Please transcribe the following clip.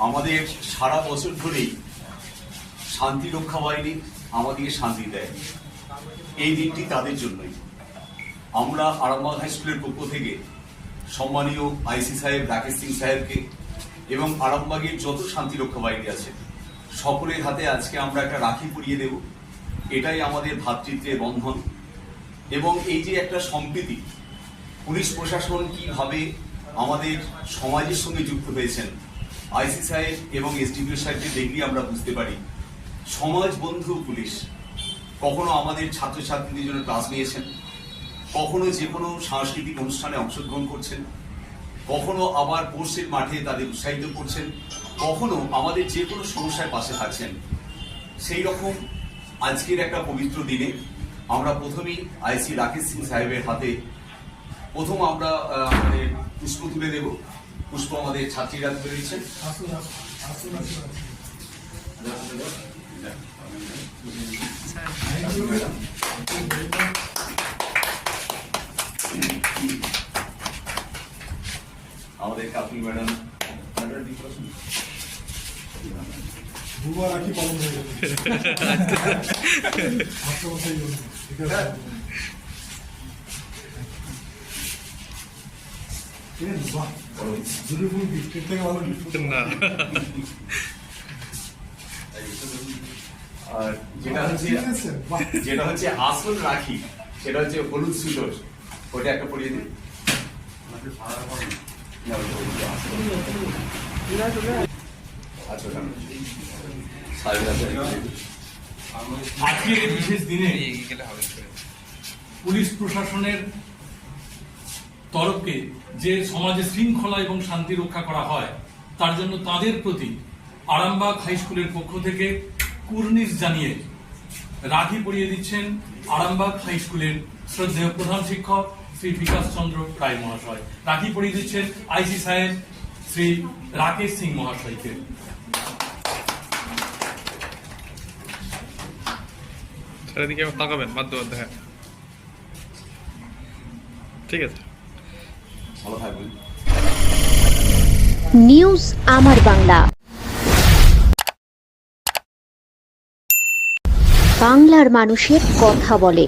আমাদের সারা বছর ধরেই শান্তি রক্ষা বাহিনী আমাদেরকে শান্তি দেয়। এই দিনটি তাদের জন্যই। আমরা আরামবাগ হাই স্কুলের পক্ষ থেকে সম্মানীয় আইসি সাহেব রাকেশ সিং সাহেবকে এবং আরামবাগের যত শান্তি রক্ষা বাহিনী আছে সকলের হাতে আজকে আমরা একটা রাখি পরিয়ে দেব। এটাই আমাদের ভ্রাতৃত্বের বন্ধন এবং এই যে একটা সম্প্রীতি, পুলিশ প্রশাসন কিভাবে আমাদের সমাজের সঙ্গে যুক্ত হয়েছেন, আইসি সাহেব এবং এসডিপিও সাহেবকে দেখলেই আমরা বুঝতে পারি সমাজ বন্ধু পুলিশ। কখনো আমাদের ছাত্রছাত্রীদের জন্য ক্লাস নিয়েছেন, কখনো যে কোনো সাংস্কৃতিক অনুষ্ঠানে অংশগ্রহণ করছেন, কখনো আবার কোর্সের মাঠে তাদের উৎসাহিত করছেন, কখনো আমাদের যে কোনো সমস্যায় পাশে থাকছেন। সেই রকম আজকের একটা পবিত্র দিনে আমরা প্রথমেই আইসি রাকেশ সিং সাহেবের হাতে প্রথম আমরা পুষ্প তুলে দেব। পুষ্প আমাদের ছাত্রীরা তুলে দিচ্ছেন। আমাদের কাপুর ম্যাডাম রাখি পালন হয়ে গেছে। আর যেটা হচ্ছে আসল রাখি, সেটা হচ্ছে হলুদ সুতোর, ওটা একটা পরিয়ে দিন। আজকের এই বিশেষ দিনে পুলিশ প্রশাসনের তরফে যে সমাজে শৃঙ্খলা এবং শান্তি রক্ষা করা হয়, তার জন্য তাদের প্রতি আরামবাগ হাই স্কুলের পক্ষ থেকে কুর্নিশ জানিয়ে রাখি পরিয়ে দিচ্ছেন আরামবাগ হাই স্কুলের শ্রদ্ধেয় প্রধান শিক্ষক শ্রী বিকাশ চন্দ্র রায় মহাশয়। রাখি পরিয়ে দিচ্ছেন আইসি সাহেব শ্রী রাকেশ সিং মহাশয়কে। এদিকে তাকাবেন বাধ্য বাধ্য। হ্যাঁ, ঠিক আছে, ভালো থাকবেন। নিউজ আমার বাংলা, বাংলার মানুষের কথা বলে।